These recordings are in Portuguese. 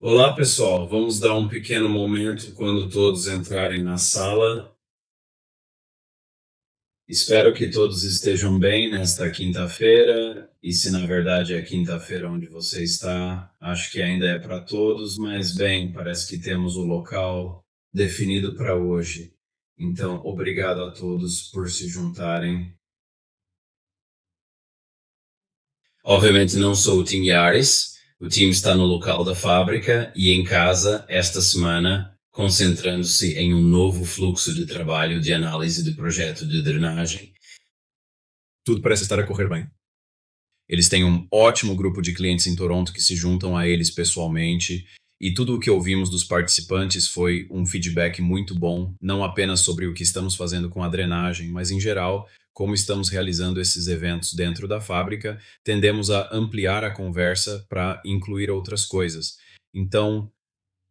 Olá, pessoal. Vamos dar um pequeno momento quando todos entrarem na sala. Espero que todos estejam bem nesta quinta-feira. E se na verdade é quinta-feira onde você está, acho que ainda é para todos, mas bem, parece que temos o local definido para hoje. Então, obrigado a todos por se juntarem. Obviamente não sou o Tim Yaris, o time está no local da fábrica e em casa esta semana, concentrando-se em um novo fluxo de trabalho de análise de projeto de drenagem. Tudo parece estar a correr bem. Eles têm um ótimo grupo de clientes em Toronto que se juntam a eles pessoalmente, e tudo o que ouvimos dos participantes foi um feedback muito bom, não apenas sobre o que estamos fazendo com a drenagem, mas em geral, como estamos realizando esses eventos dentro da fábrica, tendemos a ampliar a conversa para incluir outras coisas. Então,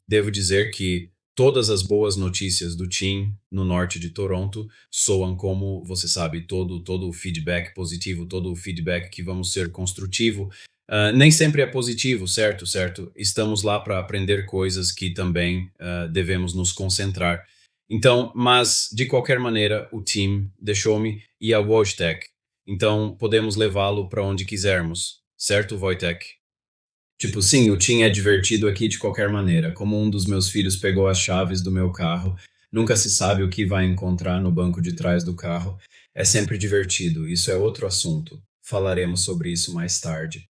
devo dizer que todas as boas notícias do team no norte de Toronto soam como, você sabe, todo o feedback positivo, todo o feedback que vamos ser construtivo. Nem sempre é positivo, certo? Certo. Estamos lá para aprender coisas que também devemos nos concentrar. Então, mas de qualquer maneira, o team deixou-me e a Wojtek. Então, podemos levá-lo para onde quisermos, certo, Wojtek? Tipo, sim, o Tim é divertido aqui de qualquer maneira. Como um dos meus filhos pegou as chaves do meu carro, nunca se sabe o que vai encontrar no banco de trás do carro. É sempre divertido, isso é outro assunto. Falaremos sobre isso mais tarde.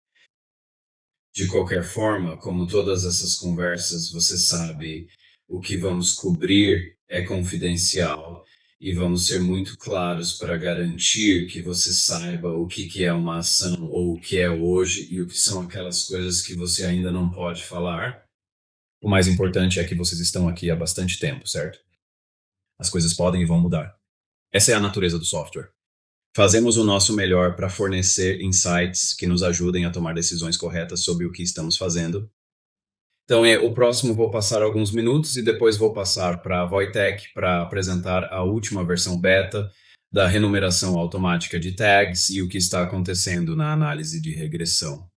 De qualquer forma, como todas essas conversas, você sabe, o que vamos cobrir é confidencial e vamos ser muito claros para garantir que você saiba o que é uma ação ou o que é hoje e o que são aquelas coisas que você ainda não pode falar. O mais importante é que vocês estão aqui há bastante tempo, certo? As coisas podem e vão mudar. Essa é a natureza do software. Fazemos o nosso melhor para fornecer insights que nos ajudem a tomar decisões corretas sobre o que estamos fazendo. Então, o próximo vou passar alguns minutos e depois vou passar para a Wojtek para apresentar a última versão beta da renumeração automática de tags e o que está acontecendo na análise de regressão.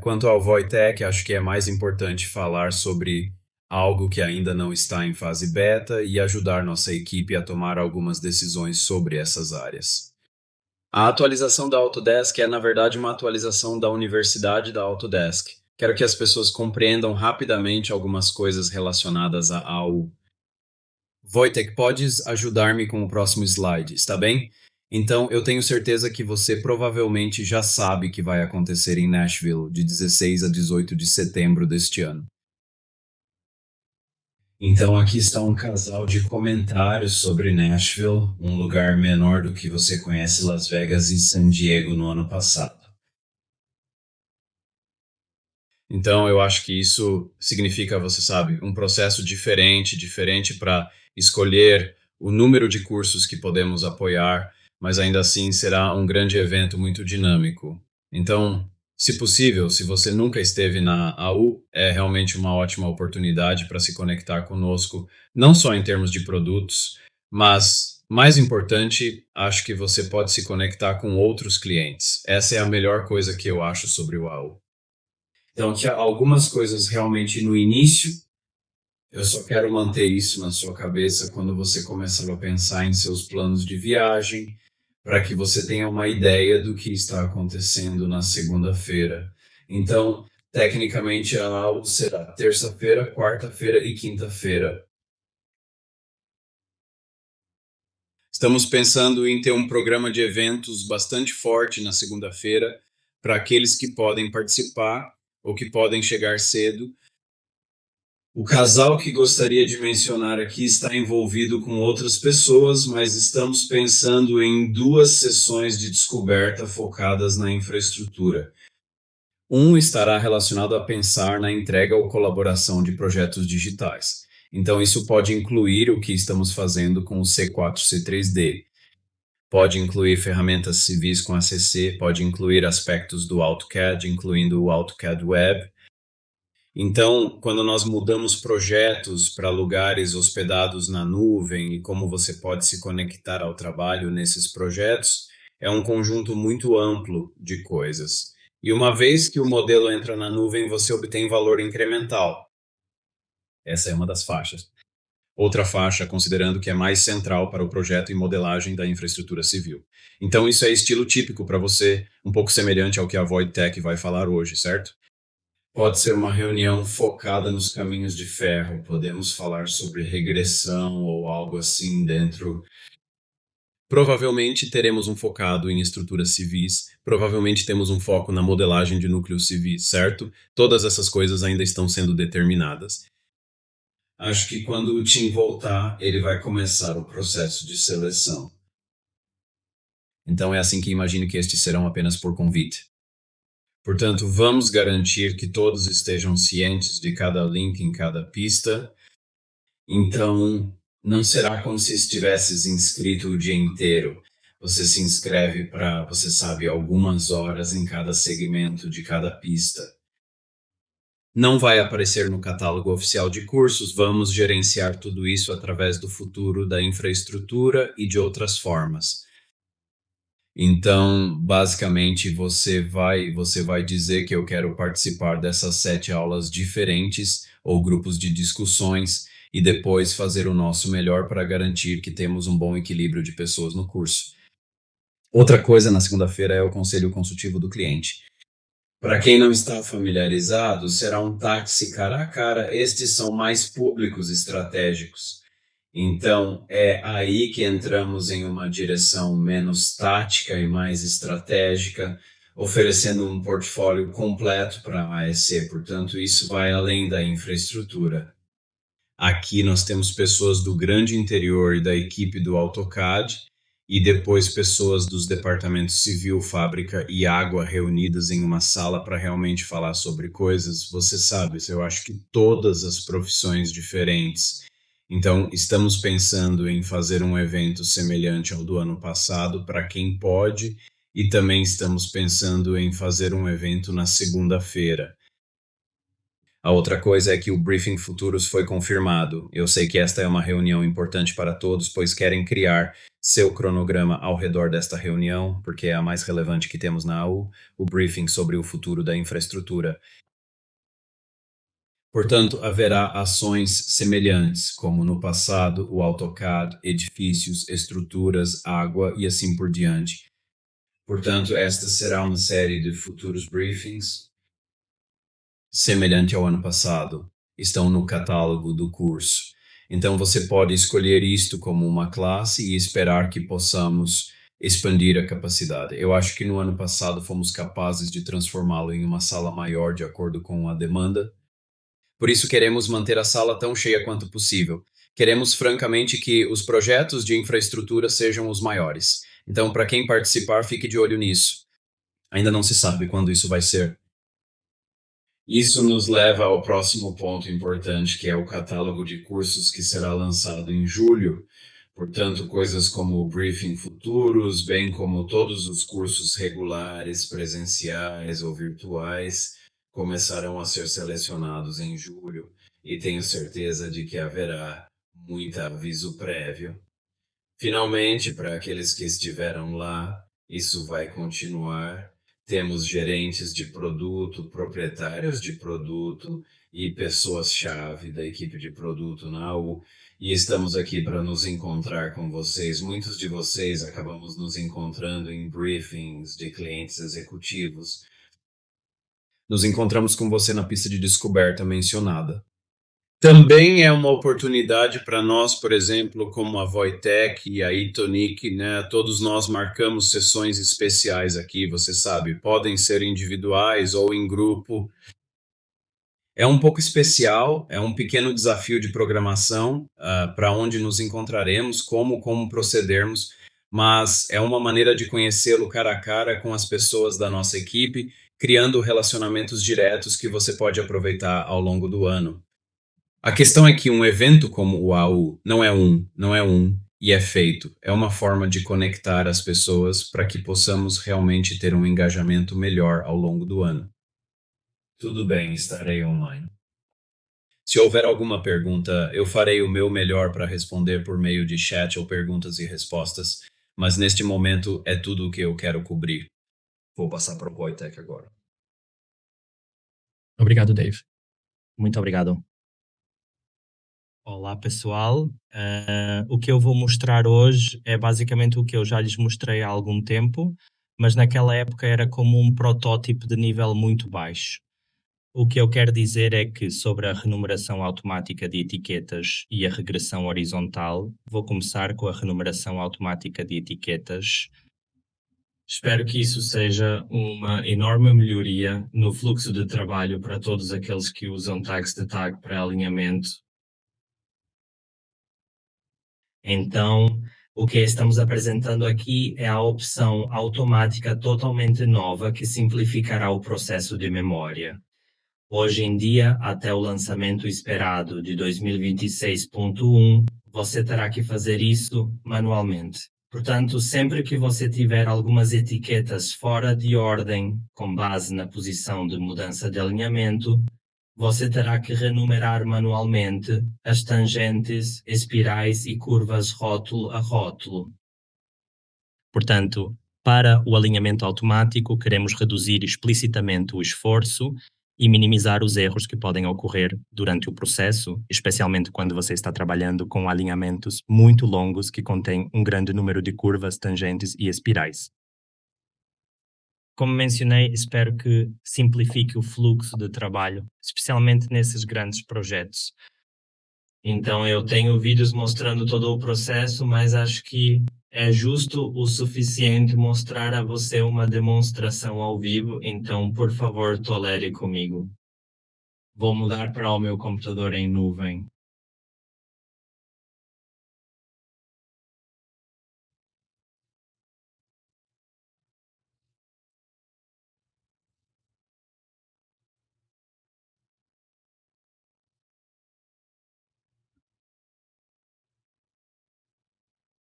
Quanto ao Wojtek, acho que é mais importante falar sobre algo que ainda não está em fase beta e ajudar nossa equipe a tomar algumas decisões sobre essas áreas. A atualização da Autodesk é, na verdade, uma atualização da Universidade da Autodesk. Quero que as pessoas compreendam rapidamente algumas coisas relacionadas à AU. Wojtek, podes ajudar-me com o próximo slide, está bem? Então, eu tenho certeza que você provavelmente já sabe que vai acontecer em Nashville de 16 a 18 de setembro deste ano. Então, aqui está um casal de comentários sobre Nashville, um lugar menor do que você conhece Las Vegas e San Diego no ano passado. Então, eu acho que isso significa, você sabe, um processo diferente para escolher o número de cursos que podemos apoiar, mas ainda assim será um grande evento muito dinâmico. Então, se possível, se você nunca esteve na AU, é realmente uma ótima oportunidade para se conectar conosco, não só em termos de produtos, mas mais importante, acho que você pode se conectar com outros clientes. Essa é a melhor coisa que eu acho sobre o AU. Então, tinha algumas coisas realmente no início. Eu só quero manter isso na sua cabeça quando você começar a pensar em seus planos de viagem, para que você tenha uma ideia do que está acontecendo na segunda-feira. Então, tecnicamente, a aula será terça-feira, quarta-feira e quinta-feira. Estamos pensando em ter um programa de eventos bastante forte na segunda-feira para aqueles que podem participar ou que podem chegar cedo. O casal que gostaria de mencionar aqui está envolvido com outras pessoas, mas estamos pensando em duas sessões de descoberta focadas na infraestrutura. Um estará relacionado a pensar na entrega ou colaboração de projetos digitais. Então, isso pode incluir o que estamos fazendo com o C4, C3D. Pode incluir ferramentas civis com ACC, pode incluir aspectos do AutoCAD, incluindo o AutoCAD Web. Então, quando nós mudamos projetos para lugares hospedados na nuvem e como você pode se conectar ao trabalho nesses projetos, é um conjunto muito amplo de coisas. E uma vez que o modelo entra na nuvem, você obtém valor incremental. Essa é uma das faixas. Outra faixa, considerando que é mais central para o projeto e modelagem da infraestrutura civil. Então, isso é estilo típico para você, um pouco semelhante ao que a Void Tech vai falar hoje, certo? Pode ser uma reunião focada nos caminhos de ferro. Podemos falar sobre regressão ou algo assim dentro. Provavelmente teremos um focado em estruturas civis, provavelmente temos um foco na modelagem de núcleos civis, certo? Todas essas coisas ainda estão sendo determinadas. Acho que quando o Tim voltar, ele vai começar o processo de seleção. Então é assim que imagino que estes serão apenas por convite. Portanto, vamos garantir que todos estejam cientes de cada link em cada pista. Então, não será como se estivesses inscrito o dia inteiro. Você se inscreve para, você sabe, algumas horas em cada segmento de cada pista. Não vai aparecer no catálogo oficial de cursos, vamos gerenciar tudo isso através do futuro da infraestrutura e de outras formas. Então, basicamente, você vai dizer que eu quero participar dessas 7 aulas diferentes ou grupos de discussões e depois fazer o nosso melhor para garantir que temos um bom equilíbrio de pessoas no curso. Outra coisa na segunda-feira é o conselho consultivo do cliente. Para quem não está familiarizado, será um táxi cara a cara. Estes são mais públicos estratégicos. Então, é aí que entramos em uma direção menos tática e mais estratégica, oferecendo um portfólio completo para a AEC. Portanto, isso vai além da infraestrutura. Aqui nós temos pessoas do grande interior e da equipe do AutoCAD e depois pessoas dos departamentos civil, fábrica e água reunidas em uma sala para realmente falar sobre coisas. Você sabe, eu acho que todas as profissões diferentes. Então, estamos pensando em fazer um evento semelhante ao do ano passado para quem pode e também estamos pensando em fazer um evento na segunda-feira. A outra coisa é que o Briefing Futuros foi confirmado. Eu sei que esta é uma reunião importante para todos, pois querem criar seu cronograma ao redor desta reunião, porque é a mais relevante que temos na AU, o briefing sobre o futuro da infraestrutura. Portanto, haverá ações semelhantes, como no passado, o AutoCAD, edifícios, estruturas, água e assim por diante. Portanto, esta será uma série de futuros briefings semelhante ao ano passado, estão no catálogo do curso. Então você pode escolher isto como uma classe e esperar que possamos expandir a capacidade. Eu acho que no ano passado fomos capazes de transformá-lo em uma sala maior de acordo com a demanda. Por isso queremos manter a sala tão cheia quanto possível. Queremos francamente que os projetos de infraestrutura sejam os maiores. Então, para quem participar, fique de olho nisso. Ainda não se sabe quando isso vai ser. Isso nos leva ao próximo ponto importante, que é o catálogo de cursos que será lançado em julho. Portanto, coisas como o Briefing Futuros, bem como todos os cursos regulares, presenciais ou virtuais, começarão a ser selecionados em julho e tenho certeza de que haverá muito aviso prévio. Finalmente, para aqueles que estiveram lá, isso vai continuar. Temos gerentes de produto, proprietários de produto e pessoas-chave da equipe de produto na AU. E estamos aqui para nos encontrar com vocês. Muitos de vocês acabamos nos encontrando em briefings de clientes executivos. Nos encontramos com você na pista de descoberta mencionada. Também é uma oportunidade para nós, por exemplo, como a Voitech e a Itonic, né? Todos nós marcamos sessões especiais aqui, você sabe, podem ser individuais ou em grupo. É um pouco especial, é um pequeno desafio de programação para onde nos encontraremos, como procedermos, mas é uma maneira de conhecê-lo cara a cara com as pessoas da nossa equipe, criando relacionamentos diretos que você pode aproveitar ao longo do ano. A questão é que um evento como o AU não é um e é feito. É uma forma de conectar as pessoas para que possamos realmente ter um engajamento melhor ao longo do ano. Tudo bem, estarei online. Se houver alguma pergunta, eu farei o meu melhor para responder por meio de chat ou perguntas e respostas, mas neste momento é tudo o que eu quero cobrir. Vou passar para o Wojtek agora. Obrigado, Dave. Muito obrigado. Olá pessoal, o que eu vou mostrar hoje é basicamente o que eu já lhes mostrei há algum tempo, mas naquela época era como um protótipo de nível muito baixo. O que eu quero dizer é que sobre a renumeração automática de etiquetas e a regressão horizontal, vou começar com a renumeração automática de etiquetas. Espero que isso seja uma enorme melhoria no fluxo de trabalho para todos aqueles que usam tags de tag para alinhamento. Então, o que estamos apresentando aqui é a opção automática totalmente nova que simplificará o processo de memória. Hoje em dia, até o lançamento esperado de 2026.1, você terá que fazer isso manualmente. Portanto, sempre que você tiver algumas etiquetas fora de ordem, com base na posição de mudança de alinhamento, você terá que renumerar manualmente as tangentes, espirais e curvas rótulo a rótulo. Portanto, para o alinhamento automático, queremos reduzir explicitamente o esforço e minimizar os erros que podem ocorrer durante o processo, especialmente quando você está trabalhando com alinhamentos muito longos que contêm um grande número de curvas, tangentes e espirais. Como mencionei, espero que simplifique o fluxo de trabalho, especialmente nesses grandes projetos. Então, eu tenho vídeos mostrando todo o processo, mas acho que é justo o suficiente mostrar a você uma demonstração ao vivo, então, por favor, tolere comigo. Vou mudar para o meu computador em nuvem.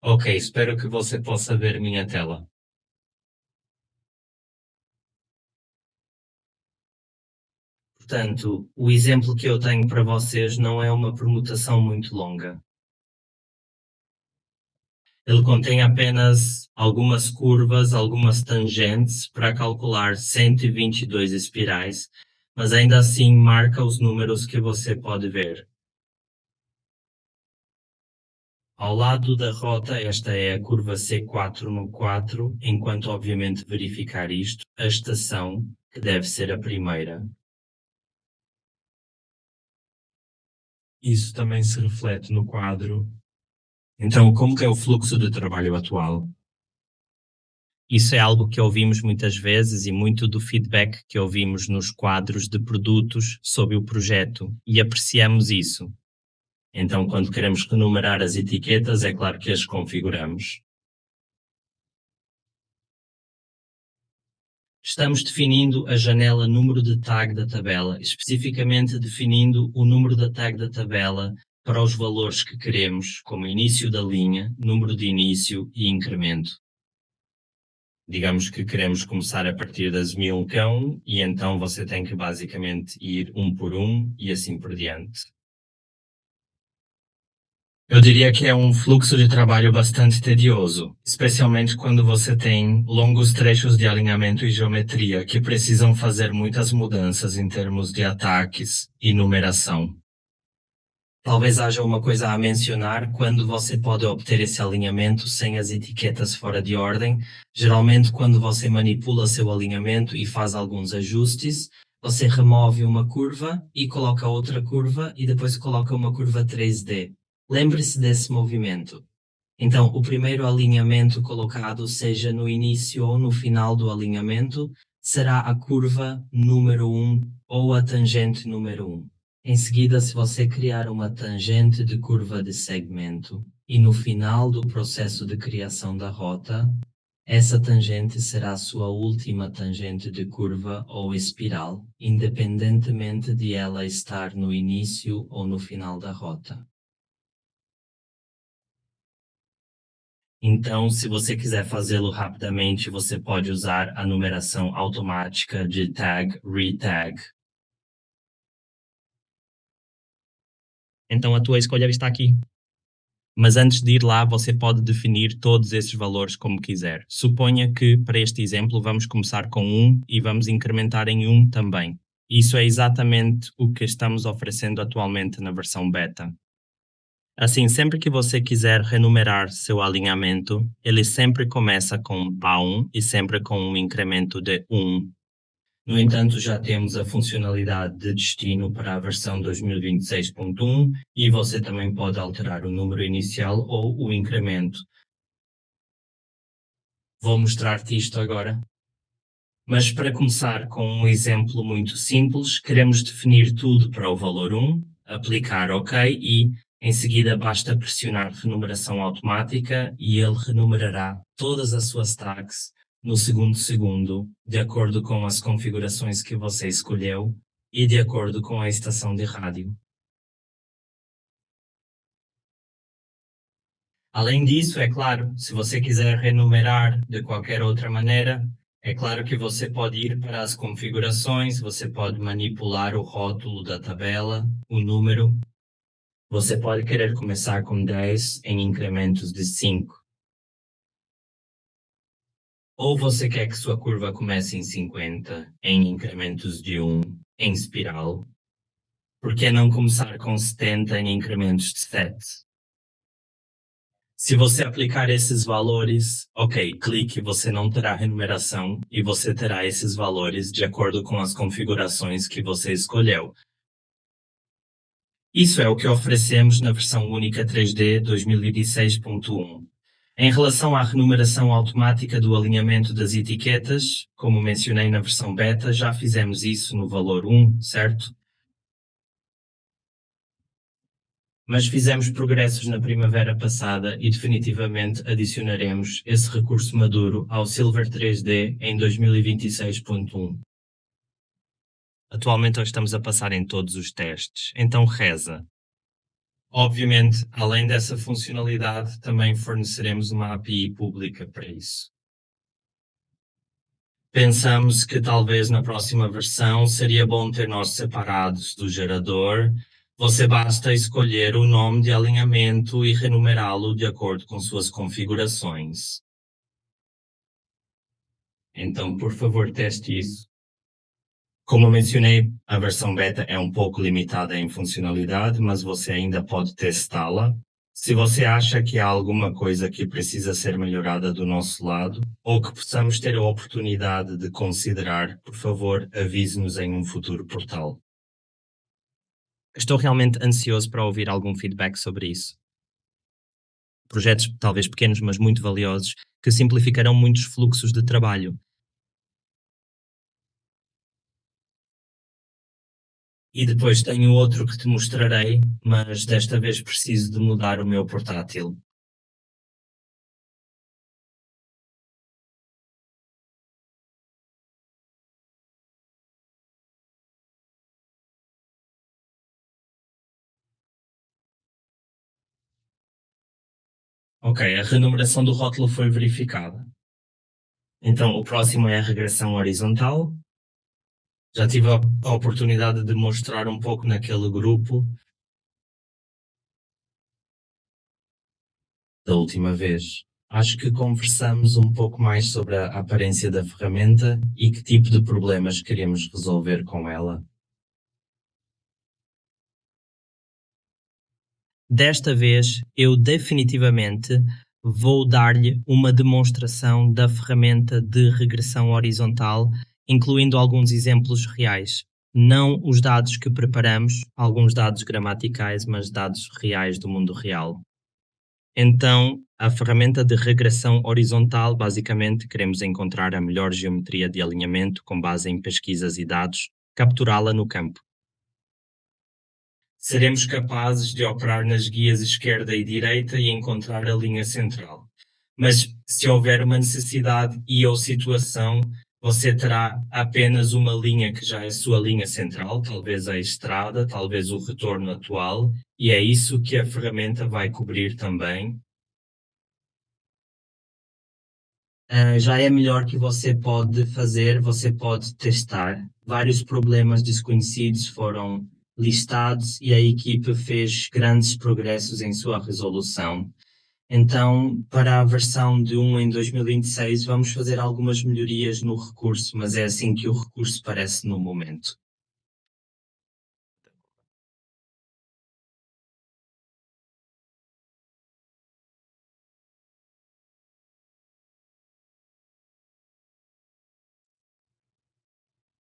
Ok, espero que você possa ver minha tela. Portanto, o exemplo que eu tenho para vocês não é uma permutação muito longa. Ele contém apenas algumas curvas, algumas tangentes para calcular 122 espirais, mas ainda assim marca os números que você pode ver. Ao lado da rota, esta é a curva C4 no 4, enquanto obviamente verificar isto, a estação, que deve ser a primeira. Isso também se reflete no quadro. Então, como que é o fluxo de trabalho atual? Isso é algo que ouvimos muitas vezes e muito do feedback que ouvimos nos quadros de produtos sobre o projeto e apreciamos isso. Então, quando queremos renumerar as etiquetas, é claro que as configuramos. Estamos definindo a janela número de tag da tabela, especificamente definindo o número da tag da tabela para os valores que queremos, como início da linha, número de início e incremento. Digamos que queremos começar a partir das 1000 cão e então você tem que basicamente ir um por um e assim por diante. Eu diria que é um fluxo de trabalho bastante tedioso, especialmente quando você tem longos trechos de alinhamento e geometria que precisam fazer muitas mudanças em termos de ataques e numeração. Talvez haja uma coisa a mencionar quando você pode obter esse alinhamento sem as etiquetas fora de ordem. Geralmente, quando você manipula seu alinhamento e faz alguns ajustes, você remove uma curva e coloca outra curva e depois coloca uma curva 3D. Lembre-se desse movimento. Então, o primeiro alinhamento colocado, seja no início ou no final do alinhamento, será a curva número 1 ou a tangente número 1. Em seguida, se você criar uma tangente de curva de segmento e no final do processo de criação da rota, essa tangente será a sua última tangente de curva ou espiral, independentemente de ela estar no início ou no final da rota. Então, se você quiser fazê-lo rapidamente, você pode usar a numeração automática de tag retag. Então a tua escolha está aqui. Mas antes de ir lá, você pode definir todos esses valores como quiser. Suponha que, para este exemplo, vamos começar com 1 e vamos incrementar em 1 também. Isso é exatamente o que estamos oferecendo atualmente na versão beta. Assim, sempre que você quiser renumerar seu alinhamento, ele sempre começa com A1 e sempre com um incremento de 1. No entanto, já temos a funcionalidade de destino para a versão 2026.1 e você também pode alterar o número inicial ou o incremento. Vou mostrar-te isto agora. Mas para começar com um exemplo muito simples, queremos definir tudo para o valor 1, aplicar OK e, em seguida, basta pressionar renumeração automática e ele renumerará todas as suas tags no segundo, de acordo com as configurações que você escolheu e de acordo com a estação de rádio. Além disso, é claro, se você quiser renumerar de qualquer outra maneira, é claro que você pode ir para as configurações, você pode manipular o rótulo da tabela, o número. Você pode querer começar com 10 em incrementos de 5. Ou você quer que sua curva comece em 50 em incrementos de 1 em espiral. Por que não começar com 70 em incrementos de 7? Se você aplicar esses valores, ok, clique, você não terá renumeração e você terá esses valores de acordo com as configurações que você escolheu. Isso é o que oferecemos na versão única 3D 2016.1. Em relação à renumeração automática do alinhamento das etiquetas, como mencionei na versão beta, já fizemos isso no valor 1, certo? Mas fizemos progressos na primavera passada e definitivamente adicionaremos esse recurso maduro ao Silver 3D em 2026.1. Atualmente estamos a passar em todos os testes, então reza. Obviamente, além dessa funcionalidade, também forneceremos uma API pública para isso. Pensamos que talvez na próxima versão seria bom ter nós separados do gerador. Você basta escolher o nome de alinhamento e renumerá-lo de acordo com suas configurações. Então, por favor, teste isso. Como mencionei, a versão beta é um pouco limitada em funcionalidade, mas você ainda pode testá-la. Se você acha que há alguma coisa que precisa ser melhorada do nosso lado, ou que possamos ter a oportunidade de considerar, por favor, avise-nos em um futuro portal. Estou realmente ansioso para ouvir algum feedback sobre isso. Projetos talvez pequenos, mas muito valiosos, que simplificarão muitos fluxos de trabalho. E depois tenho outro que te mostrarei, mas desta vez preciso de mudar o meu portátil. Ok, a renumeração do rótulo foi verificada. Então, o próximo é a regressão horizontal. Já tive a oportunidade de mostrar um pouco naquele grupo da última vez. Acho que conversamos um pouco mais sobre a aparência da ferramenta e que tipo de problemas queremos resolver com ela. Desta vez, eu definitivamente vou dar-lhe uma demonstração da ferramenta de regressão horizontal, incluindo alguns exemplos reais. Não os dados que preparamos, alguns dados gramaticais, mas dados reais do mundo real. Então, a ferramenta de regressão horizontal, basicamente, queremos encontrar a melhor geometria de alinhamento com base em pesquisas e dados, capturá-la no campo. Seremos capazes de operar nas guias esquerda e direita e encontrar a linha central. Mas se houver uma necessidade e ou situação, você terá apenas uma linha que já é sua linha central, talvez a estrada, talvez o retorno atual, e é isso que a ferramenta vai cobrir também. Já é melhor que você pode fazer, você pode testar. Vários problemas desconhecidos foram listados e a equipe fez grandes progressos em sua resolução. Então, para a versão de 1 em 2026, vamos fazer algumas melhorias no recurso, mas é assim que o recurso parece no momento.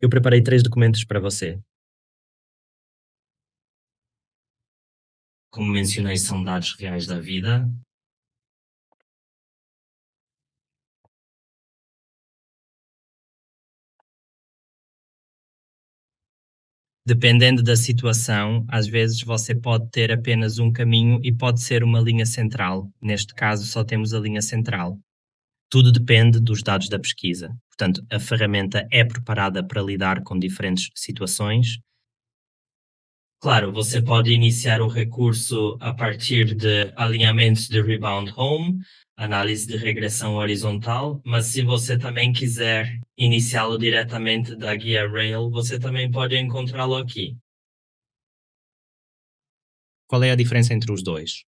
Eu preparei 3 documentos para você. Como mencionei, são dados reais da vida. Dependendo da situação, às vezes você pode ter apenas um caminho e pode ser uma linha central. Neste caso, só temos a linha central. Tudo depende dos dados da pesquisa. Portanto, a ferramenta é preparada para lidar com diferentes situações. Claro, você pode iniciar o recurso a partir de alinhamentos de rebound home, análise de regressão horizontal, mas se você também quiser iniciá-lo diretamente da guia Rail, você também pode encontrá-lo aqui. Qual é a diferença entre os dois?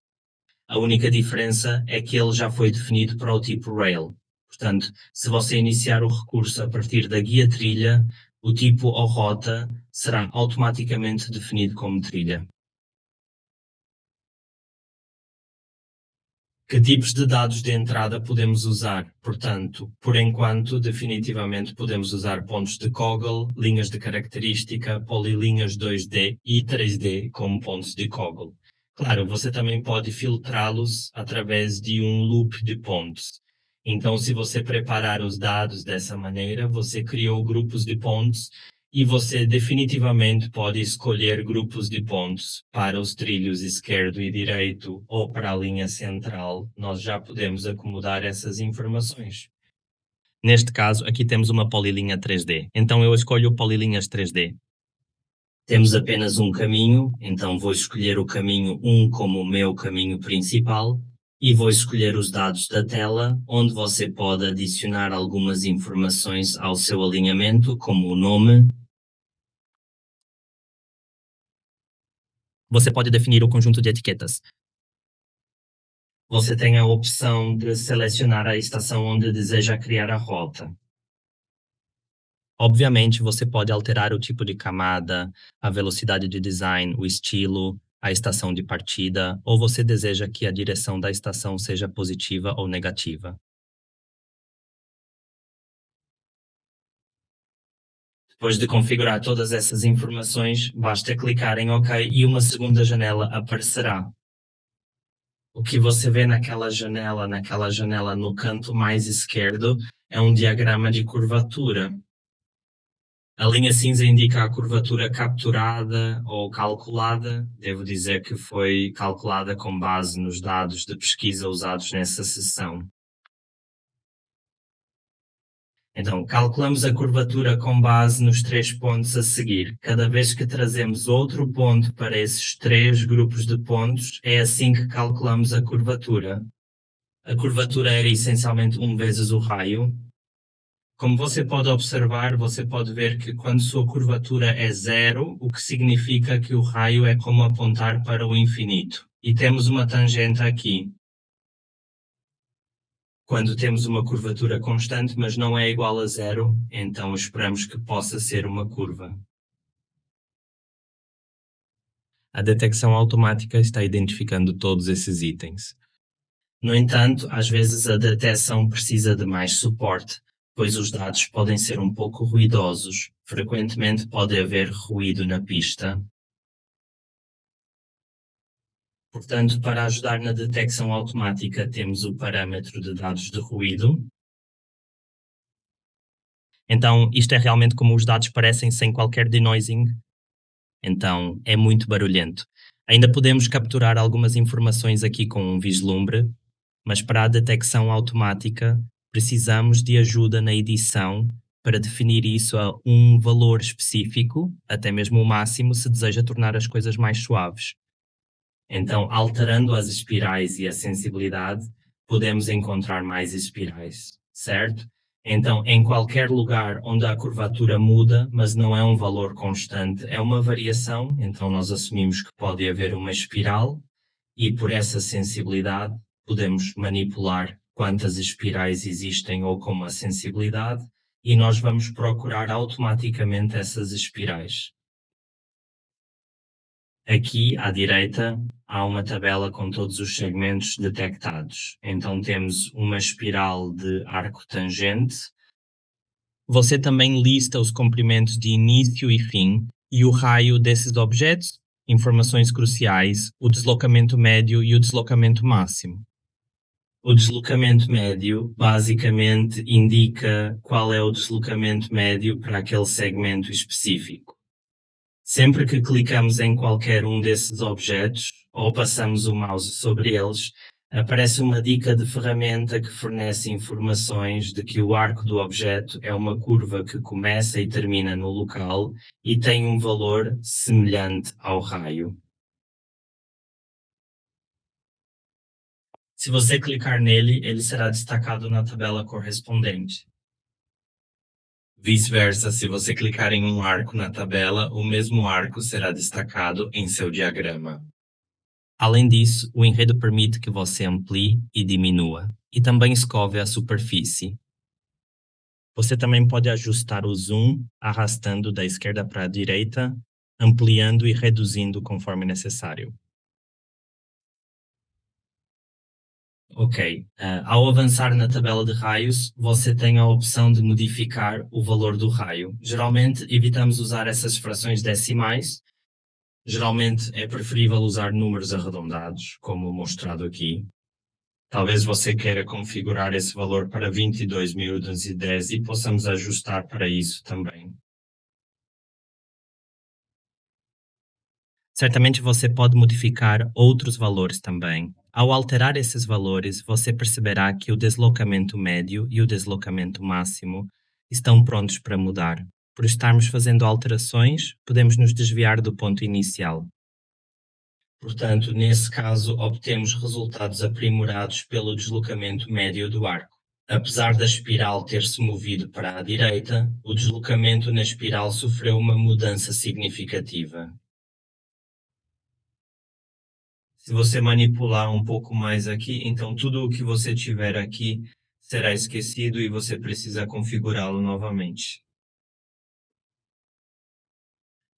A única diferença é que ele já foi definido para o tipo Rail. Portanto, se você iniciar o recurso a partir da guia trilha, o tipo ou rota será automaticamente definido como trilha. Que tipos de dados de entrada podemos usar? Portanto, por enquanto, definitivamente podemos usar pontos de Coggle, linhas de característica, polilinhas 2D e 3D como pontos de Coggle. Claro, você também pode filtrá-los através de um loop de pontos. Então, se você preparar os dados dessa maneira, você criou grupos de pontos e você definitivamente pode escolher grupos de pontos para os trilhos esquerdo e direito ou para a linha central. Nós já podemos acomodar essas informações. Neste caso, aqui temos uma polilinha 3D. Então eu escolho polilinhas 3D. Temos apenas um caminho, então vou escolher o caminho 1 como o meu caminho principal e vou escolher os dados da tela, onde você pode adicionar algumas informações ao seu alinhamento, como o nome. Você pode definir o conjunto de etiquetas. Você tem a opção de selecionar a estação onde deseja criar a rota. Obviamente, você pode alterar o tipo de camada, a velocidade de design, o estilo, a estação de partida, ou você deseja que a direção da estação seja positiva ou negativa. Depois de configurar todas essas informações, basta clicar em OK e uma segunda janela aparecerá. O que você vê naquela janela no canto mais esquerdo, é um diagrama de curvatura. A linha cinza indica a curvatura capturada ou calculada. Devo dizer que foi calculada com base nos dados de pesquisa usados nessa sessão. Então, calculamos a curvatura com base nos 3 pontos a seguir. Cada vez que trazemos outro ponto para esses 3 grupos de pontos, é assim que calculamos a curvatura. A curvatura era essencialmente 1 vezes o raio. Como você pode observar, você pode ver que quando sua curvatura é 0, o que significa que o raio é como apontar para o infinito. E temos uma tangente aqui. Quando temos uma curvatura constante, mas não é igual a 0, então esperamos que possa ser uma curva. A detecção automática está identificando todos esses itens. No entanto, às vezes a detecção precisa de mais suporte, pois os dados podem ser um pouco ruidosos. Frequentemente pode haver ruído na pista. Portanto, para ajudar na detecção automática, temos o parâmetro de dados de ruído. Então, isto é realmente como os dados parecem sem qualquer denoising. Então, é muito barulhento. Ainda podemos capturar algumas informações aqui com um vislumbre, mas para a detecção automática, precisamos de ajuda na edição para definir isso a um valor específico, até mesmo o máximo, se deseja tornar as coisas mais suaves. Então, alterando as espirais e a sensibilidade, podemos encontrar mais espirais, certo? Então, em qualquer lugar onde a curvatura muda, mas não é um valor constante, é uma variação, então nós assumimos que pode haver uma espiral e por essa sensibilidade podemos manipular quantas espirais existem ou com uma sensibilidade e nós vamos procurar automaticamente essas espirais. Aqui à direita há uma tabela com todos os segmentos detectados. Então temos uma espiral de arco tangente. Você também lista os comprimentos de início e fim e o raio desses objetos, informações cruciais, o deslocamento médio e o deslocamento máximo. O deslocamento médio basicamente indica qual é o deslocamento médio para aquele segmento específico. Sempre que clicamos em qualquer um desses objetos ou passamos o mouse sobre eles, aparece uma dica de ferramenta que fornece informações de que o arco do objeto é uma curva que começa e termina no local e tem um valor semelhante ao raio. Se você clicar nele, ele será destacado na tabela correspondente. Vice-versa, se você clicar em um arco na tabela, o mesmo arco será destacado em seu diagrama. Além disso, o enredo permite que você amplie e diminua, e também escove a superfície. Você também pode ajustar o zoom arrastando da esquerda para a direita, ampliando e reduzindo conforme necessário. Ok, ao avançar na tabela de raios, você tem a opção de modificar o valor do raio. Geralmente evitamos usar essas frações decimais. Geralmente é preferível usar números arredondados, como mostrado aqui. Talvez você queira configurar esse valor para 22.210 e possamos ajustar para isso também. Certamente você pode modificar outros valores também. Ao alterar esses valores, você perceberá que o deslocamento médio e o deslocamento máximo estão prontos para mudar. Por estarmos fazendo alterações, podemos nos desviar do ponto inicial. Portanto, nesse caso, obtemos resultados aprimorados pelo deslocamento médio do arco. Apesar da espiral ter se movido para a direita, o deslocamento na espiral sofreu uma mudança significativa. Se você manipular um pouco mais aqui, então tudo o que você tiver aqui será esquecido e você precisa configurá-lo novamente.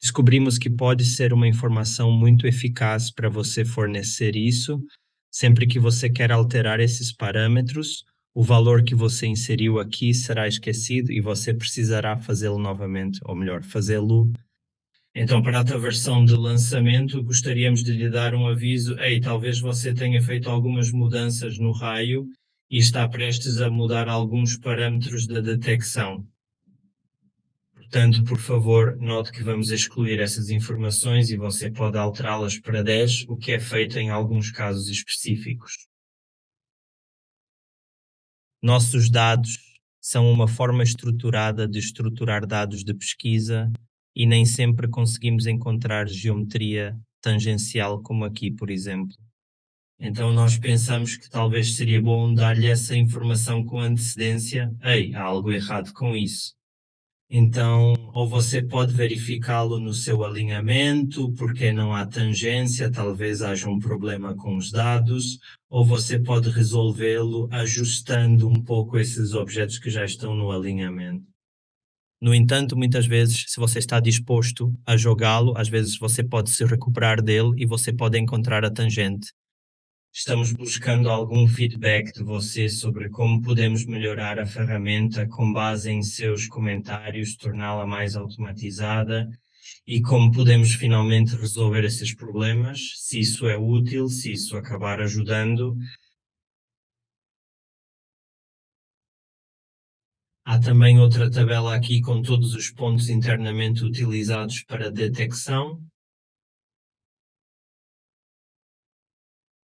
Descobrimos que pode ser uma informação muito eficaz para você fornecer isso. Sempre que você quer alterar esses parâmetros, o valor que você inseriu aqui será esquecido e você precisará fazê-lo novamente, ou melhor, fazê-lo. Então, para a versão de lançamento, gostaríamos de lhe dar um aviso. Ei, talvez você tenha feito algumas mudanças no raio e está prestes a mudar alguns parâmetros da detecção. Portanto, por favor, note que vamos excluir essas informações e você pode alterá-las para 10, o que é feito em alguns casos específicos. Nossos dados são uma forma estruturada de estruturar dados de pesquisa e nem sempre conseguimos encontrar geometria tangencial como aqui, por exemplo. Então nós pensamos que talvez seria bom dar-lhe essa informação com antecedência. Ei, há algo errado com isso. Então, ou você pode verificá-lo no seu alinhamento, porque não há tangência, talvez haja um problema com os dados, ou você pode resolvê-lo ajustando um pouco esses objetos que já estão no alinhamento. No entanto, muitas vezes, se você está disposto a jogá-lo, às vezes você pode se recuperar dele e você pode encontrar a tangente. Estamos buscando algum feedback de você sobre como podemos melhorar a ferramenta com base em seus comentários, torná-la mais automatizada e como podemos finalmente resolver esses problemas, se isso é útil, se isso acabar ajudando. Há também outra tabela aqui com todos os pontos internamente utilizados para detecção.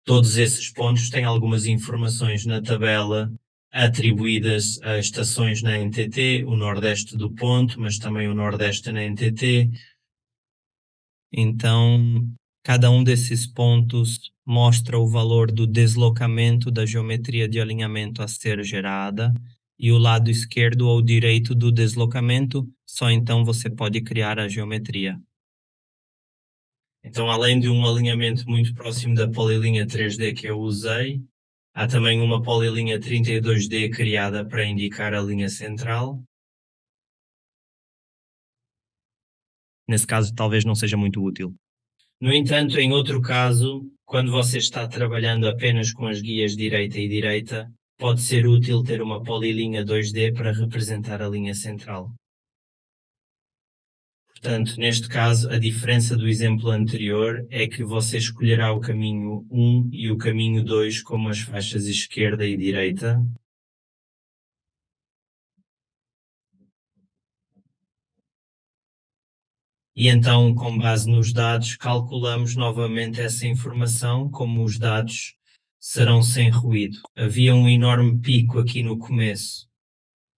Todos esses pontos têm algumas informações na tabela atribuídas a estações na NTT, o nordeste do ponto, mas também o nordeste na NTT. Então, cada um desses pontos mostra o valor do deslocamento da geometria de alinhamento a ser gerada e o lado esquerdo ou direito do deslocamento, só então você pode criar a geometria. Então, além de um alinhamento muito próximo da polilinha 3D que eu usei, há também uma polilinha 32D criada para indicar a linha central. Nesse caso, talvez não seja muito útil. No entanto, em outro caso, quando você está trabalhando apenas com as guias direita e direita, pode ser útil ter uma polilinha 2D para representar a linha central. Portanto, neste caso, a diferença do exemplo anterior é que você escolherá o caminho 1 e o caminho 2 como as faixas esquerda e direita. E então, com base nos dados, calculamos novamente essa informação, como os dados serão sem ruído. Havia um enorme pico aqui no começo.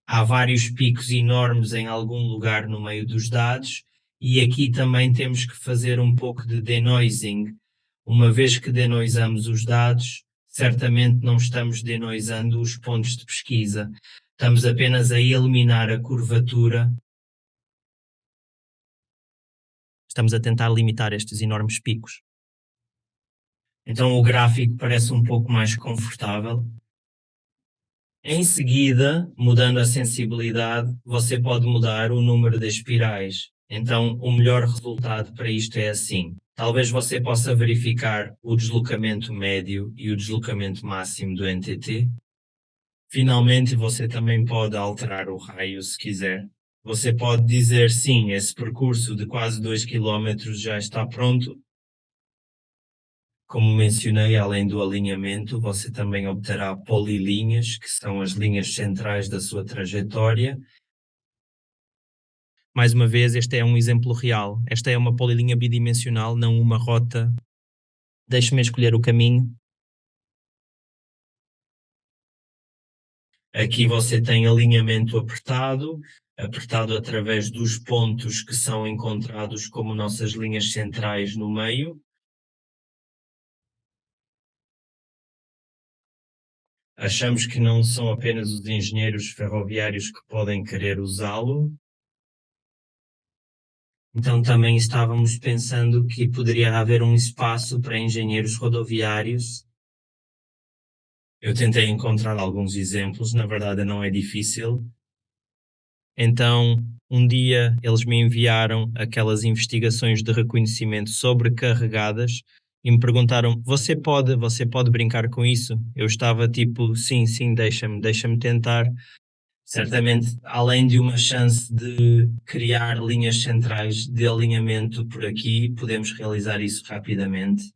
Há vários picos enormes em algum lugar no meio dos dados, e aqui também temos que fazer um pouco de denoising. Uma vez que denoisamos os dados, certamente não estamos denoisando os pontos de pesquisa. Estamos apenas a eliminar a curvatura. Estamos a tentar limitar estes enormes picos. Então o gráfico parece um pouco mais confortável. Em seguida, mudando a sensibilidade, você pode mudar o número de espirais. Então, o melhor resultado para isto é assim. Talvez você possa verificar o deslocamento médio e o deslocamento máximo do NTT. Finalmente, você também pode alterar o raio se quiser. Você pode dizer sim, esse percurso de quase 2 km já está pronto. Como mencionei, além do alinhamento, você também obterá polilinhas, que são as linhas centrais da sua trajetória. Mais uma vez, este é um exemplo real. Esta é uma polilinha bidimensional, não uma rota. Deixe-me escolher o caminho. Aqui você tem alinhamento apertado através dos pontos que são encontrados como nossas linhas centrais no meio. Achamos que não são apenas os engenheiros ferroviários que podem querer usá-lo. Então também estávamos pensando que poderia haver um espaço para engenheiros rodoviários. Eu tentei encontrar alguns exemplos, na verdade não é difícil. Então, um dia eles me enviaram aquelas investigações de reconhecimento sobrecarregadas e me perguntaram, você pode brincar com isso? Eu estava tipo, sim, deixa-me tentar. Certamente, além de uma chance de criar linhas centrais de alinhamento por aqui, podemos realizar isso rapidamente.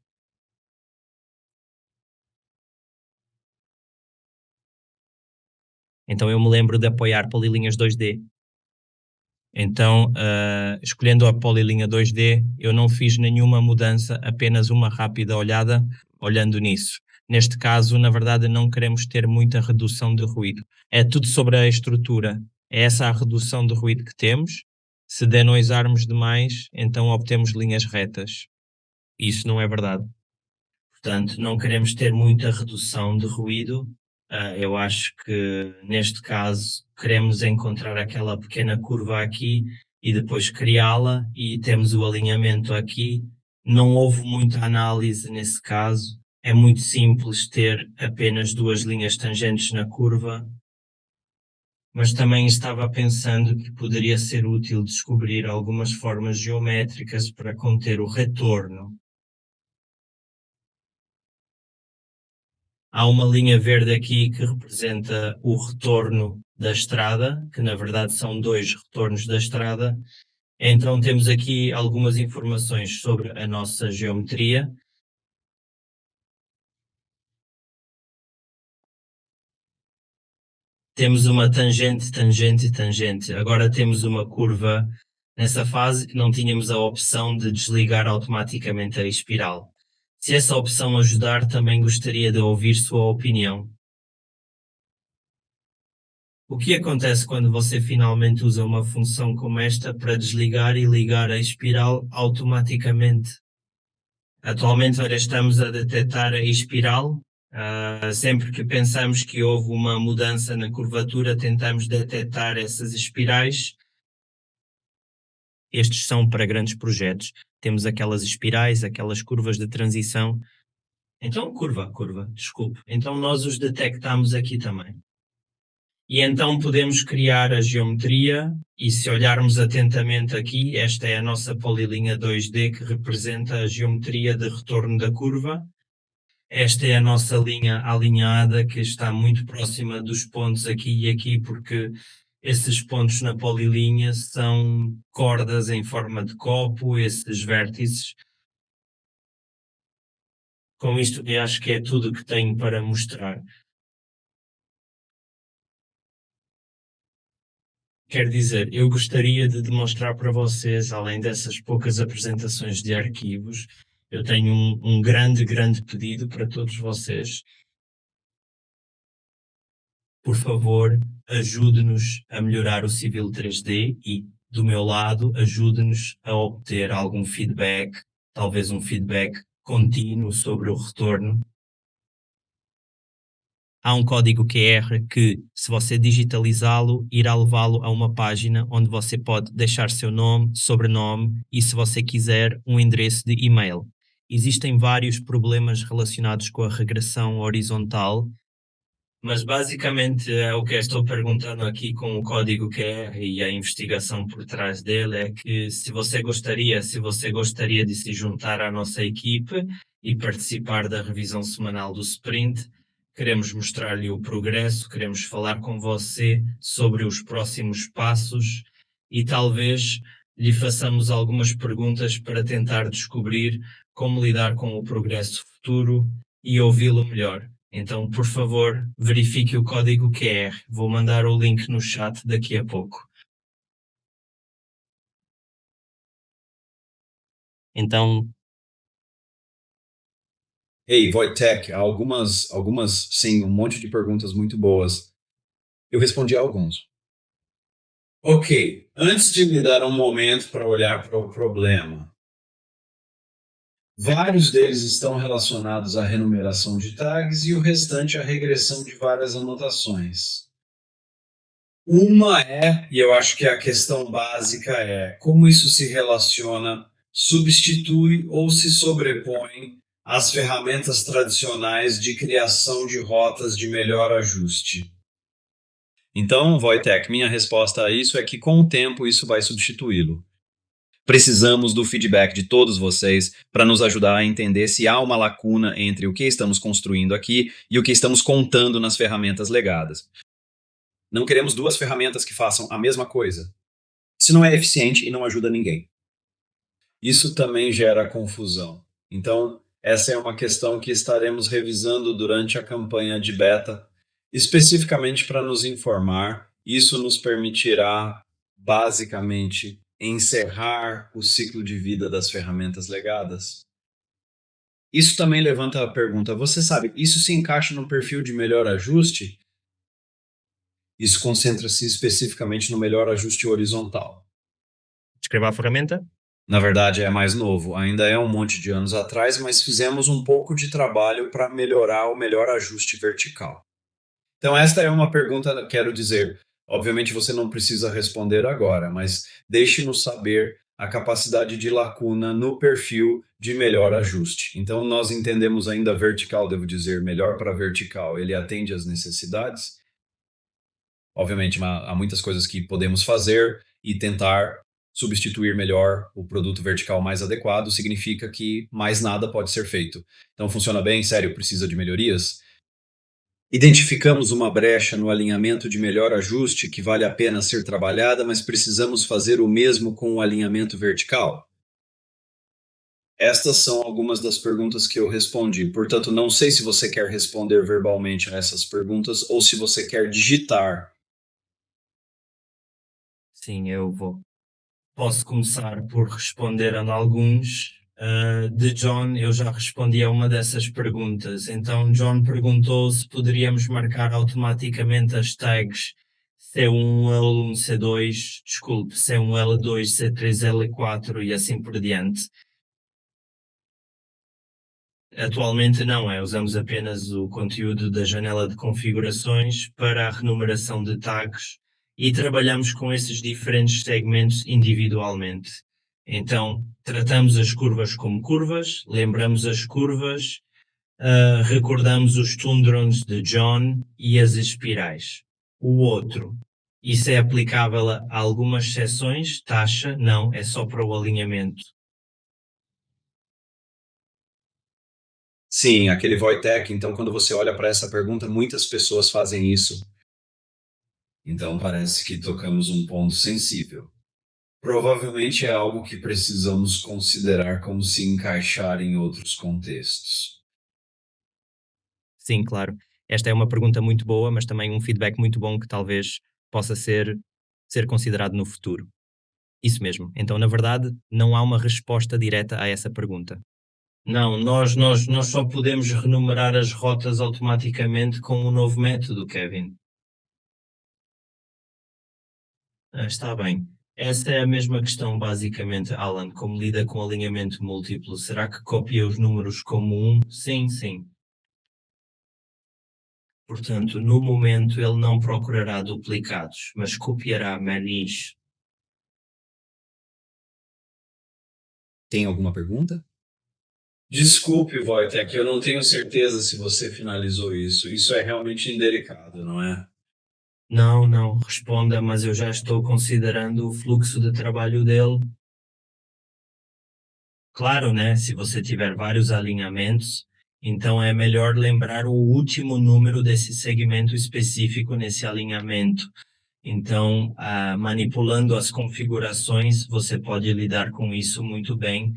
Então eu me lembro de apoiar polilinhas 2D. Então, escolhendo a polilinha 2D, eu não fiz nenhuma mudança, apenas uma rápida olhada, olhando nisso. Neste caso, na verdade, não queremos ter muita redução de ruído. É tudo sobre a estrutura. É essa a redução de ruído que temos. Se denoisarmos demais, então obtemos linhas retas. Isso não é verdade. Portanto, não queremos ter muita redução de ruído. Eu acho que, neste caso, queremos encontrar aquela pequena curva aqui e depois criá-la, e temos o alinhamento aqui. Não houve muita análise nesse caso. É muito simples ter apenas 2 linhas tangentes na curva. Mas também estava pensando que poderia ser útil descobrir algumas formas geométricas para conter o retorno. Há uma linha verde aqui que representa o retorno da estrada, que na verdade são 2 retornos da estrada. Então temos aqui algumas informações sobre a nossa geometria. Temos uma tangente, tangente, tangente. Agora temos uma curva. Nessa fase não tínhamos a opção de desligar automaticamente a espiral. Se essa opção ajudar, também gostaria de ouvir sua opinião. O que acontece quando você finalmente usa uma função como esta para desligar e ligar a espiral automaticamente? Atualmente, estamos a detectar a espiral. Sempre que pensamos que houve uma mudança na curvatura, tentamos detectar essas espirais. Estes são para grandes projetos. Temos aquelas espirais, aquelas curvas de transição. Então, desculpe. Então nós os detectamos aqui também. E então podemos criar a geometria, e se olharmos atentamente aqui, esta é a nossa polilinha 2D que representa a geometria de retorno da curva. esta é a nossa linha alinhada, que está muito próxima dos pontos aqui e aqui, porque esses pontos na polilinha são cordas em forma de copo, esses vértices. Com isto, eu acho que é tudo que tenho para mostrar. Quer dizer, eu gostaria de demonstrar para vocês, além dessas poucas apresentações de arquivos, eu tenho um grande, grande pedido para todos vocês. Por favor, ajude-nos a melhorar o Civil 3D e, do meu lado, ajude-nos a obter algum feedback, talvez um feedback contínuo sobre o retorno. Há um código QR que, se você digitalizá-lo, irá levá-lo a uma página onde você pode deixar seu nome, sobrenome e, se você quiser, um endereço de e-mail. Existem vários problemas relacionados com a regressão horizontal, mas basicamente é o que eu estou perguntando aqui com o código QR e a investigação por trás dele é que se você gostaria de se juntar à nossa equipe e participar da revisão semanal do sprint, queremos mostrar-lhe o progresso, queremos falar com você sobre os próximos passos e talvez lhe façamos algumas perguntas para tentar descobrir como lidar com o progresso futuro e ouvi-lo melhor. Então, por favor, verifique o código QR. Vou mandar o link no chat daqui a pouco. Então, Hey, Wojtek, sim, um monte de perguntas muito boas. Eu respondi a alguns. Ok, antes de me dar um momento para olhar para o problema, vários deles estão relacionados à renumeração de tags e o restante à regressão de várias anotações. Uma e eu acho que a questão básica é como isso se relaciona, substitui ou se sobrepõe às ferramentas tradicionais de criação de rotas de melhor ajuste. Então, Wojtek, minha resposta a isso é que com o tempo isso vai substituí-lo. Precisamos do feedback de todos vocês para nos ajudar a entender se há uma lacuna entre o que estamos construindo aqui e o que estamos contando nas ferramentas legadas. Não queremos duas ferramentas que façam a mesma coisa. Isso não é eficiente e não ajuda ninguém. Isso também gera confusão. Então, essa é uma questão que estaremos revisando durante a campanha de beta, especificamente para nos informar. Isso nos permitirá, basicamente, encerrar o ciclo de vida das ferramentas legadas. Isso também levanta a pergunta: você sabe, isso se encaixa no perfil de melhor ajuste? Isso concentra-se especificamente no melhor ajuste horizontal. Escreva a ferramenta. Na verdade, é mais novo, ainda é um monte de anos atrás, mas fizemos um pouco de trabalho para melhorar o melhor ajuste vertical. Então, esta é uma pergunta, quero dizer, obviamente você não precisa responder agora, mas deixe-nos saber a capacidade de lacuna no perfil de melhor ajuste. Então, nós entendemos ainda vertical, devo dizer, melhor para vertical, ele atende às necessidades. Obviamente, há muitas coisas que podemos fazer e tentar substituir melhor o produto vertical mais adequado significa que mais nada pode ser feito. Então, funciona bem? Sério, precisa de melhorias? Identificamos uma brecha no alinhamento de melhor ajuste que vale a pena ser trabalhada, mas precisamos fazer o mesmo com o alinhamento vertical? Estas são algumas das perguntas que eu respondi. Portanto, não sei se você quer responder verbalmente a essas perguntas ou se você quer digitar. Sim, eu vou. Posso começar por responder a alguns. De John, eu já respondi a uma dessas perguntas. Então, John perguntou se poderíamos marcar automaticamente as tags C1, L1, C2, desculpe, C1, L2, C3, L4 e assim por diante. Atualmente não é, usamos apenas o conteúdo da janela de configurações para a renumeração de tags e trabalhamos com esses diferentes segmentos individualmente. Então, tratamos as curvas como curvas, lembramos as curvas, recordamos os tundrons de John e as espirais. O outro, isso é aplicável a algumas seções, taxa, não, é só para o alinhamento. Sim, aquele Wojtek. Então, quando você olha para essa pergunta, muitas pessoas fazem isso. Então parece que tocamos um ponto sensível. Provavelmente é algo que precisamos considerar como se encaixar em outros contextos. Sim, claro. Esta é uma pergunta muito boa, mas também um feedback muito bom que talvez possa ser considerado no futuro. Isso mesmo. Então, na verdade, não há uma resposta direta a essa pergunta. Não, nós só podemos renumerar as rotas automaticamente com um novo método, Kevin. Está bem. Essa é a mesma questão, basicamente, Alan. Como lida com alinhamento múltiplo? Será que copia os números como um? Sim, sim. Portanto, no momento ele não procurará duplicados, mas copiará manis. Tem alguma pergunta? Desculpe, Wojtek, eu não tenho certeza se você finalizou isso. Isso é realmente indelicado, não é? Não, não, responda, mas eu já estou considerando o fluxo de trabalho dele. Claro, né? Se você tiver vários alinhamentos, então é melhor lembrar o último número desse segmento específico nesse alinhamento. Então, manipulando as configurações, você pode lidar com isso muito bem.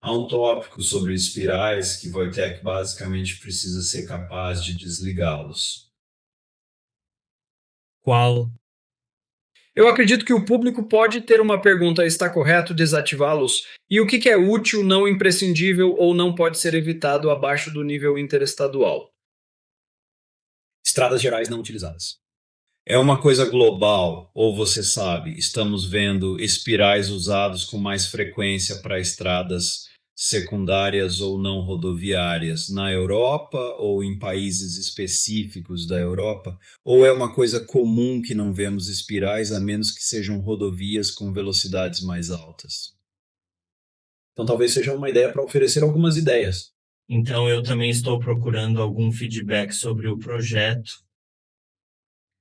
Há um tópico sobre espirais que Wojtek basicamente precisa ser capaz de desligá-los. Qual? Eu acredito que o público pode ter uma pergunta: está correto desativá-los? E o que é útil, não imprescindível ou não pode ser evitado abaixo do nível interestadual? Estradas gerais não utilizadas. É uma coisa global, ou você sabe, estamos vendo espirais usados com mais frequência para estradas secundárias ou não rodoviárias na Europa ou em países específicos da Europa? Ou é uma coisa comum que não vemos espirais a menos que sejam rodovias com velocidades mais altas? Então talvez seja uma ideia para oferecer algumas ideias. Então, eu também estou procurando algum feedback sobre o projeto.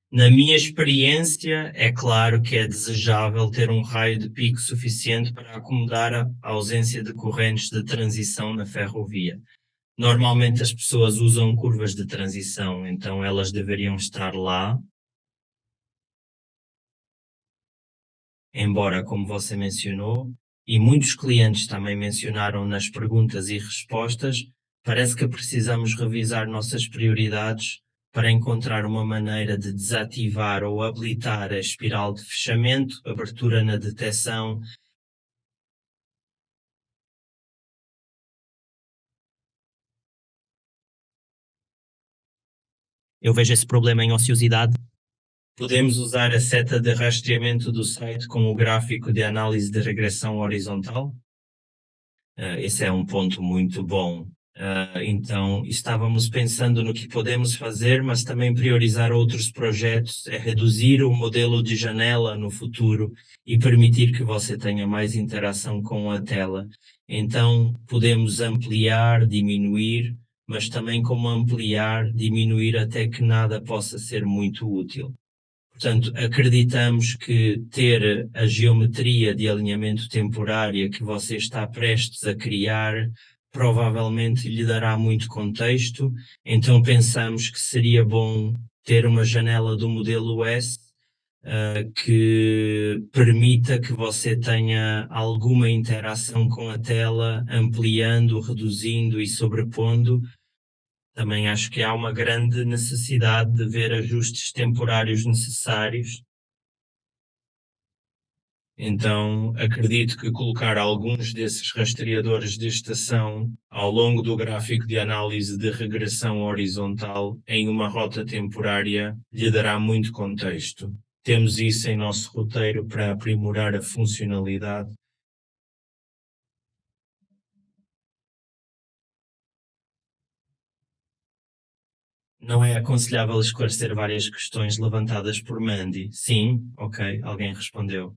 Na minha experiência, é claro que é desejável ter um raio de pico suficiente para acomodar a ausência de correntes de transição na ferrovia. Normalmente as pessoas usam curvas de transição, então elas deveriam estar lá. Embora, como você mencionou, e muitos clientes também mencionaram nas perguntas e respostas, parece que precisamos revisar nossas prioridades para encontrar uma maneira de desativar ou habilitar a espiral de fechamento, abertura na detecção. Eu vejo esse problema em ociosidade. Podemos usar a seta de rastreamento do site com o gráfico de análise de regressão horizontal? Esse é um ponto muito bom. Então, estávamos pensando no que podemos fazer, mas também priorizar outros projetos, é reduzir o modelo de janela no futuro e permitir que você tenha mais interação com a tela. Então, podemos ampliar, diminuir, mas também como ampliar, diminuir até que nada possa ser muito útil. Portanto, acreditamos que ter a geometria de alinhamento temporária que você está prestes a criar provavelmente lhe dará muito contexto, então pensamos que seria bom ter uma janela do modelo S que permita que você tenha alguma interação com a tela, ampliando, reduzindo e sobrepondo. Também acho que há uma grande necessidade de ver ajustes temporários necessários. Então, acredito que colocar alguns desses rastreadores de estação ao longo do gráfico de análise de regressão horizontal em uma rota temporária lhe dará muito contexto. Temos isso em nosso roteiro para aprimorar a funcionalidade. Não é aconselhável esclarecer várias questões levantadas por Mandy? Sim, ok, alguém respondeu.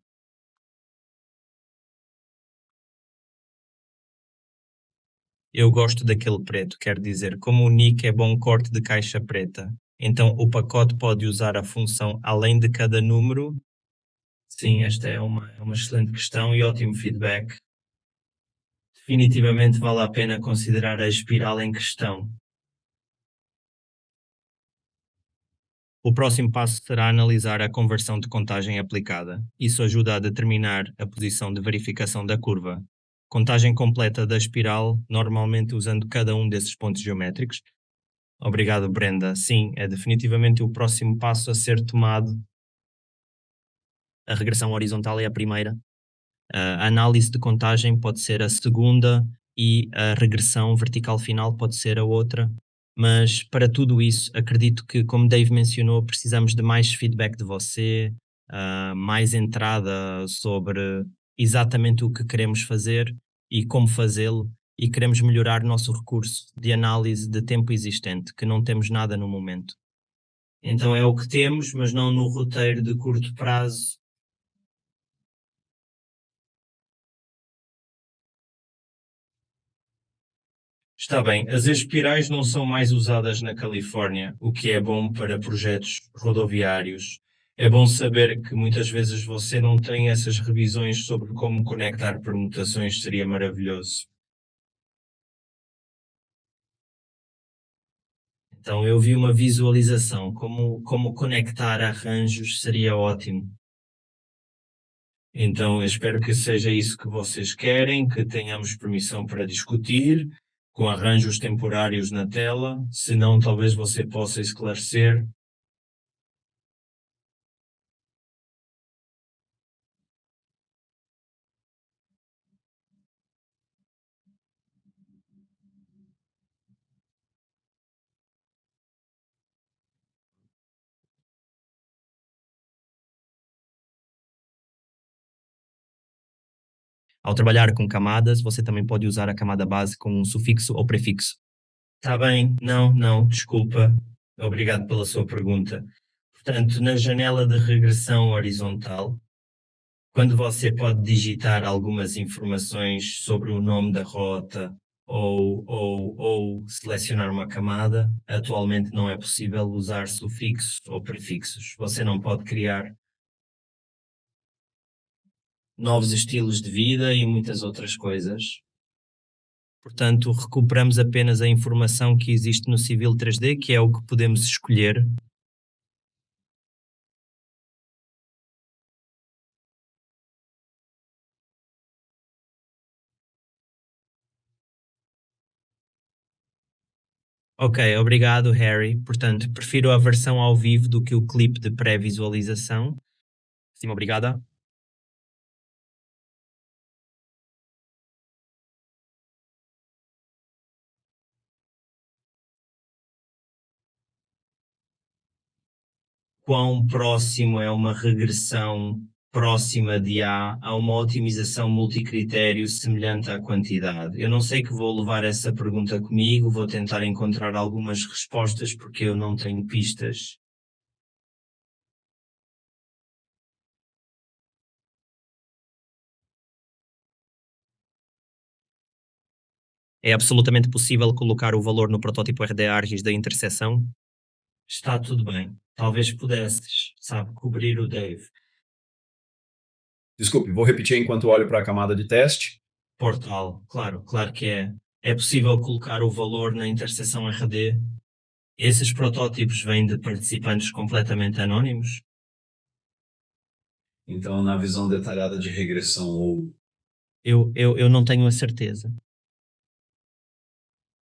Eu gosto daquele preto, quer dizer, como o nick é bom corte de caixa preta, então o pacote pode usar a função além de cada número. Sim, esta é uma excelente questão e ótimo feedback. Definitivamente vale a pena considerar a espiral em questão. O próximo passo será analisar a conversão de contagem aplicada. Isso ajuda a determinar a posição de verificação da curva. Contagem completa da espiral, normalmente usando cada um desses pontos geométricos. Obrigado, Brenda. Sim, é definitivamente o próximo passo a ser tomado. A regressão horizontal é a primeira. A análise de contagem pode ser a segunda e a regressão vertical final pode ser a outra. Mas para tudo isso, acredito que, como Dave mencionou, precisamos de mais feedback de você, mais entrada sobre exatamente o que queremos fazer e como fazê-lo, e queremos melhorar o nosso recurso de análise de tempo existente, que não temos nada no momento. Então é o que temos, mas não no roteiro de curto prazo. Está bem, as espirais não são mais usadas na Califórnia, o que é bom para projetos rodoviários. É bom saber que muitas vezes você não tem essas revisões sobre como conectar permutações, seria maravilhoso. Então eu vi uma visualização, como conectar arranjos seria ótimo. Então eu espero que seja isso que vocês querem, que tenhamos permissão para discutir, com arranjos temporários na tela, se não talvez você possa esclarecer. Ao trabalhar com camadas, você também pode usar a camada base com um sufixo ou prefixo. Está bem, não, desculpa. Obrigado pela sua pergunta. Portanto, na janela de regressão horizontal, quando você pode digitar algumas informações sobre o nome da rota ou selecionar uma camada, atualmente não é possível usar sufixos ou prefixos. Você não pode criar novos estilos de vida e muitas outras coisas. Portanto, recuperamos apenas a informação que existe no Civil 3D, que é o que podemos escolher. Ok, obrigado, Harry. Portanto, prefiro a versão ao vivo do que o clipe de pré-visualização. Sim, obrigada. Quão próximo é uma regressão próxima de A a uma otimização multicritério semelhante à quantidade? Eu não sei que vou levar essa pergunta comigo, vou tentar encontrar algumas respostas porque eu não tenho pistas. É absolutamente possível colocar o valor no protótipo RD-ARGIS da interseção? Está tudo bem. Talvez pudesses, sabe, cobrir o Dave. Desculpe, vou repetir enquanto olho para a camada de teste. Portal, claro que é. É possível colocar o valor na interseção RD? Esses protótipos vêm de participantes completamente anónimos? Então, na visão detalhada de regressão ou... Eu não tenho a certeza.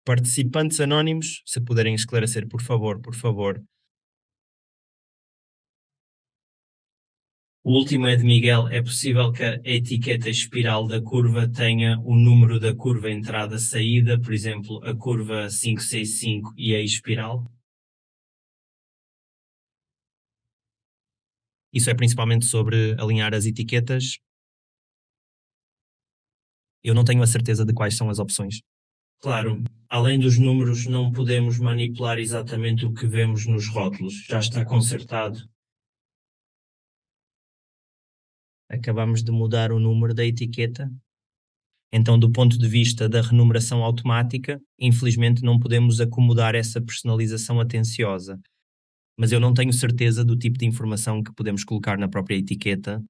Participantes anónimos, se puderem esclarecer, por favor, por favor. O último é de Miguel. É possível que a etiqueta espiral da curva tenha o número da curva entrada-saída, por exemplo, a curva 565 e a espiral? Isso é principalmente sobre alinhar as etiquetas. Eu não tenho a certeza de quais são as opções. Claro, além dos números, não podemos manipular exatamente o que vemos nos rótulos. Já está consertado. Acabamos de mudar o número da etiqueta. Então, do ponto de vista da renumeração automática, infelizmente não podemos acomodar essa personalização atenciosa. Mas eu não tenho certeza do tipo de informação que podemos colocar na própria etiqueta.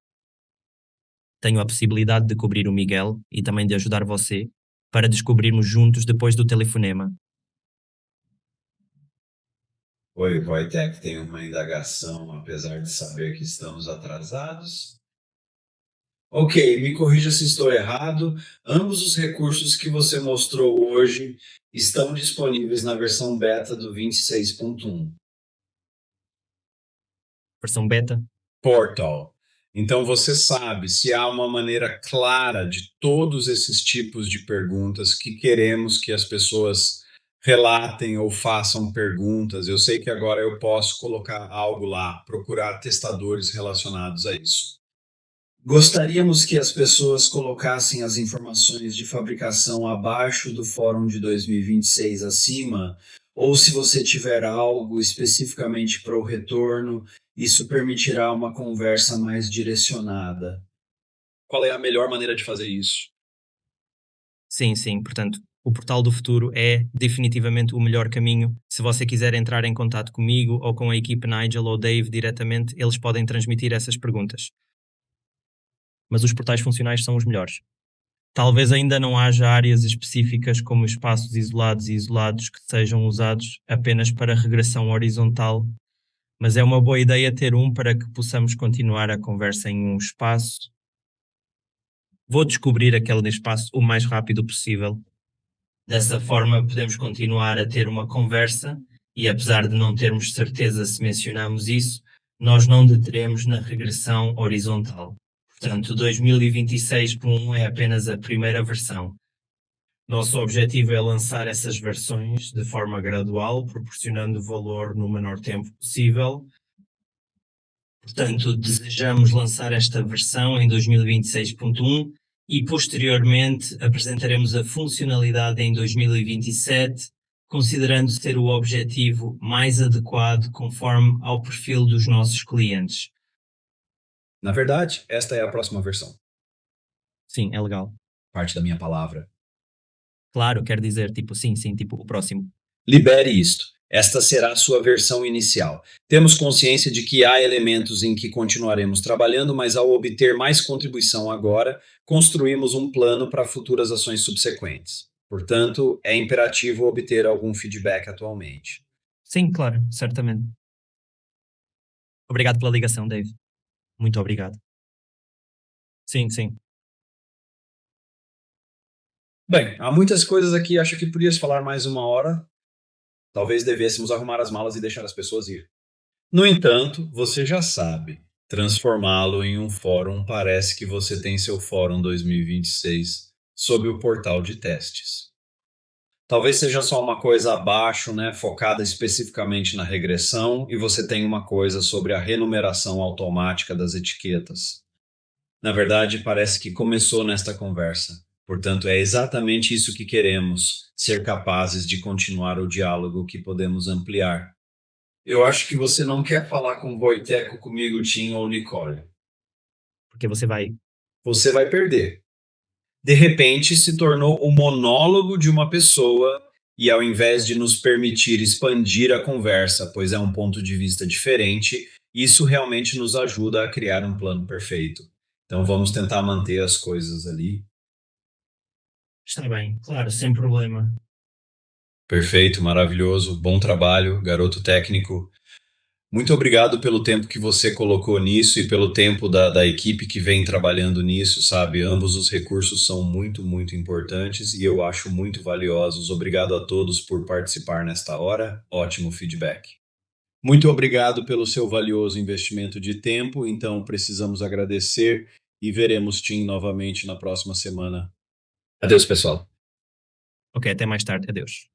tenho a possibilidade de cobrir o Miguel e também de ajudar você para descobrirmos juntos depois do telefonema. Oi, Wojtek, tem uma indagação, apesar de saber que estamos atrasados. Ok, me corrija se estou errado. Ambos os recursos que você mostrou hoje estão disponíveis na versão beta do 26.1. Versão beta? Portal. Então você sabe se há uma maneira clara de todos esses tipos de perguntas que queremos que as pessoas relatem ou façam perguntas. Eu sei que agora eu posso colocar algo lá, procurar testadores relacionados a isso. Gostaríamos que as pessoas colocassem as informações de fabricação abaixo do fórum de 2026 acima, ou se você tiver algo especificamente para o retorno, isso permitirá uma conversa mais direcionada. Qual é a melhor maneira de fazer isso? Sim. Portanto, o Portal do Futuro é definitivamente o melhor caminho. Se você quiser entrar em contato comigo ou com a equipe Nigel ou Dave diretamente, eles podem transmitir essas perguntas. Mas os portais funcionais são os melhores. Talvez ainda não haja áreas específicas como espaços isolados e isolados que sejam usados apenas para regressão horizontal, mas é uma boa ideia ter um para que possamos continuar a conversa em um espaço. Vou descobrir aquele espaço o mais rápido possível. Dessa forma podemos continuar a ter uma conversa e, apesar de não termos certeza se mencionamos isso, nós não deteremos na regressão horizontal. Portanto, 2026.1 é apenas a primeira versão. Nosso objetivo é lançar essas versões de forma gradual, proporcionando valor no menor tempo possível. Portanto, desejamos lançar esta versão em 2026.1 e, posteriormente, apresentaremos a funcionalidade em 2027, considerando ser o objetivo mais adequado conforme ao perfil dos nossos clientes. Na verdade, esta é a próxima versão. Sim, é legal. Parte da minha palavra. Claro, quer dizer, sim, tipo o próximo. Libere isto. Esta será a sua versão inicial. Temos consciência de que há elementos em que continuaremos trabalhando, mas ao obter mais contribuição agora, construímos um plano para futuras ações subsequentes. Portanto, é imperativo obter algum feedback atualmente. Sim, claro, certamente. Obrigado pela ligação, Dave. Muito obrigado. Sim. Bem, há muitas coisas aqui, acho que podias falar mais uma hora. Talvez devêssemos arrumar as malas e deixar as pessoas ir. No entanto, você já sabe, transformá-lo em um fórum parece que você tem seu fórum 2026 sob o portal de testes. Talvez seja só uma coisa abaixo, focada especificamente na regressão, e você tem uma coisa sobre a renumeração automática das etiquetas. Na verdade, parece que começou nesta conversa. Portanto, é exatamente isso que queremos, ser capazes de continuar o diálogo que podemos ampliar. Eu acho que você não quer falar com Wojtek, comigo, Tim ou Nicole. Porque você vai perder. De repente, se tornou o monólogo de uma pessoa e ao invés de nos permitir expandir a conversa, pois é um ponto de vista diferente, isso realmente nos ajuda a criar um plano perfeito. Então vamos tentar manter as coisas ali. Está bem, claro, sem problema. Perfeito, maravilhoso, bom trabalho, garoto técnico. Muito obrigado pelo tempo que você colocou nisso e pelo tempo da equipe que vem trabalhando nisso, sabe? Ambos os recursos são muito, muito importantes e eu acho muito valiosos. Obrigado a todos por participar nesta hora. Ótimo feedback. Muito obrigado pelo seu valioso investimento de tempo. Então, precisamos agradecer e veremos Tim novamente na próxima semana. Adeus, pessoal. Ok, até mais tarde. Adeus.